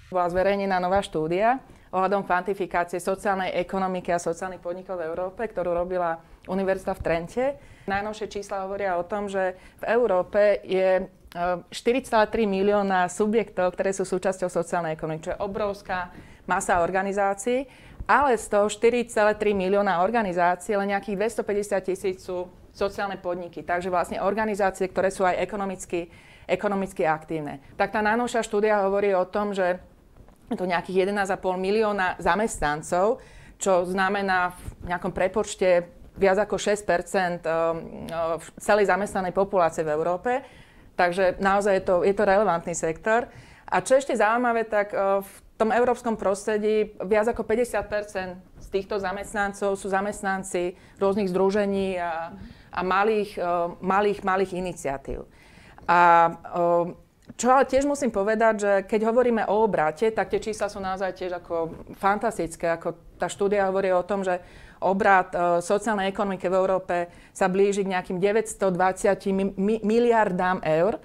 Bola zverejnená nová štúdia ohľadom kvantifikácie sociálnej ekonomiky a sociálnych podnikov v Európe, ktorú robila Univerzita v Trente. Najnovšie čísla hovoria o tom, že v Európe je 4,3 milióna subjektov, ktoré sú súčasťou sociálnej ekonomiky, čo je obrovská masa organizácií, ale z toho 4,3 milióna organizácií len nejakých 250 000 sú sociálne podniky. Takže vlastne organizácie, ktoré sú aj ekonomicky aktívne. Tak tá najnovšia štúdia hovorí o tom, že je to nejakých 11,5 milióna zamestnancov, čo znamená v nejakom prepočte viac ako 6% celej zamestnanej populácie v Európe. Takže naozaj je to relevantný sektor. A čo ešte zaujímavé, tak v tom európskom prostredí viac ako 50% z týchto zamestnancov sú zamestnanci rôznych združení a malých iniciatív. A čo ale tiež musím povedať, že keď hovoríme o obrate, tak tie čísla sú naozaj tiež ako fantastické. Ako tá štúdia hovorí o tom, že obrat sociálnej ekonomiky v Európe sa blíži k nejakým 920 miliardám eur.